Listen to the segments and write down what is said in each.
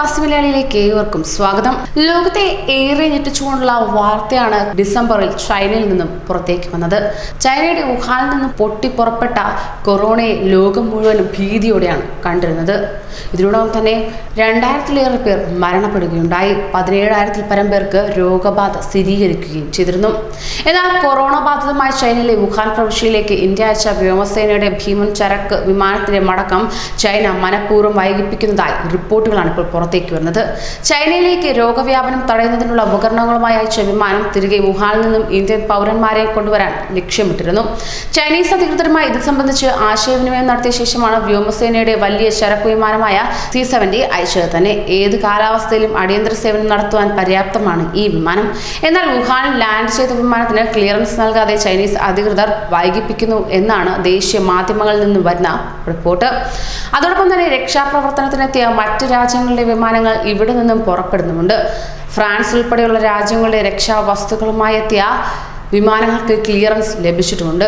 പ്രവാസി മലയാളിയിലേക്ക് ഏവർക്കും സ്വാഗതം. ലോകത്തെ ഏറെ ഞെട്ടിച്ചുകൊണ്ടുള്ള വാർത്തയാണ് ഡിസംബറിൽ ചൈനയിൽ നിന്നും പുറത്തേക്ക് വന്നത്. ചൈനയുടെ വുഹാനിൽ നിന്നും പൊട്ടിപ്പുറപ്പെട്ട കൊറോണയെ ലോകം മുഴുവനും ഭീതിയോടെയാണ് കണ്ടിരുന്നത്. ഇതിനോടൊപ്പം തന്നെ 2000-ലേറെ പേർ മരണപ്പെടുകയുണ്ടായി. 17,000-ൽ പരം പേർക്ക് രോഗബാധ സ്ഥിരീകരിക്കുകയും ചെയ്തിരുന്നു. എന്നാൽ കൊറോണ ബാധിതമായ ചൈനയിലെ വുഹാൻ പ്രവിശ്യയിലേക്ക് ഇന്ത്യ അയച്ച വ്യോമസേനയുടെ ഭീമൻ ചരക്ക് വിമാനത്തിന്റെ മടക്കം ചൈന മനഃപൂർവ്വം വൈകിപ്പിക്കുന്നതായി റിപ്പോർട്ടുകളാണ് ഇപ്പോൾ പുറത്തേക്ക് വരുന്നത്. ചൈനയിലേക്ക് രോഗവ്യാപനം തടയുന്നതിനുള്ള ഉപകരണങ്ങളുമായി അയച്ച വിമാനം തിരികെ വുഹാനിൽ നിന്നും ഇന്ത്യൻ പൗരന്മാരെ കൊണ്ടുവരാൻ ലക്ഷ്യമിട്ടിരുന്നു. ചൈനീസ് അധികൃതരുമായി ഇത് സംബന്ധിച്ച് ആശയവിനിമയം നടത്തിയ ശേഷമാണ് വ്യോമസേനയുടെ വലിയ ചരക്ക് വിമാനമായ C-70 അയച്ചത് തന്നെ. ഏത് കാലാവസ്ഥയിലും അടിയന്തര സേവനം നടത്തുവാൻ പര്യാപ്തമാണ് ഈ വിമാനം. എന്നാൽ വുഹാനിൽ ലാൻഡ് ചെയ്ത വിമാനത്തിന് ക്ലിയറൻസ് നൽകാതെ ചൈനീസ് അധികൃതർ വൈകിപ്പിക്കുന്നു എന്നാണ് ദേശീയ മാധ്യമങ്ങളിൽ നിന്നും വരുന്ന റിപ്പോർട്ട്. അതോടൊപ്പം തന്നെ രക്ഷാപ്രവർത്തനത്തിനെത്തിയ മറ്റ് രാജ്യങ്ങളുടെ വിമാനങ്ങൾ ഇവിടെ നിന്നും പുറപ്പെടുന്നുമുണ്ട്. ഫ്രാൻസ് ഉൾപ്പെടെയുള്ള രാജ്യങ്ങളുടെ രക്ഷാ വസ്തുക്കളുമായി എത്തിയ വിമാനങ്ങൾക്ക് ക്ലിയറൻസ് ലഭിച്ചിട്ടുമുണ്ട്.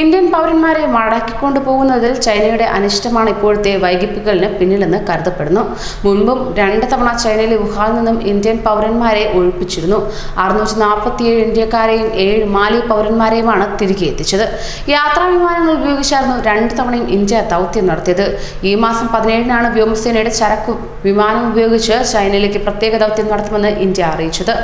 ഇന്ത്യൻ പൗരന്മാരെ മടക്കിക്കൊണ്ടു പോകുന്നതിൽ ചൈനയുടെ അനിഷ്ടമാണ് ഇപ്പോഴത്തെ വൈകിപ്പിക്കലിന് പിന്നിലെന്ന് കരുതപ്പെടുന്നു. മുൻപും 2 തവണ ചൈനയിലെ വുഹാനിൽ നിന്നും ഇന്ത്യൻ പൗരന്മാരെ ഒഴിപ്പിച്ചിരുന്നു. 647 ഇന്ത്യക്കാരെയും 7 മാലി പൗരന്മാരെയുമാണ് തിരികെ എത്തിച്ചത്. യാത്രാ വിമാനങ്ങൾ ഉപയോഗിച്ചായിരുന്നു 2 തവണയും ഇന്ത്യ ദൗത്യം നടത്തിയത്. ഈ മാസം 17-നാണ് വ്യോമസേനയുടെ ചരക്ക് വിമാനം ഉപയോഗിച്ച് ചൈനയിലേക്ക് പ്രത്യേക ദൗത്യം നടത്തുമെന്ന് ഇന്ത്യ അറിയിച്ചത്.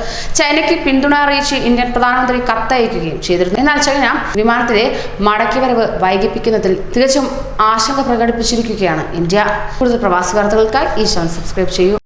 ചൈനയ്ക്ക് പിന്തുണ അറിയിച്ച് ഇന്ത്യൻ പ്രധാനമന്ത്രി കത്തയക്കുകയും ചെയ്തിരുന്നു. എന്നാൽ ചൈന വിമാനത്തിലെ മടക്കിവരവ് വൈകിപ്പിക്കുന്നതിൽ തികച്ചും ആശങ്ക പ്രകടിപ്പിച്ചിരിക്കുകയാണ് ഇന്ത്യ. കൂടുതൽ പ്രവാസി വാർത്തകൾക്കായി ഈ ചാനൽ സബ്സ്ക്രൈബ് ചെയ്യൂ.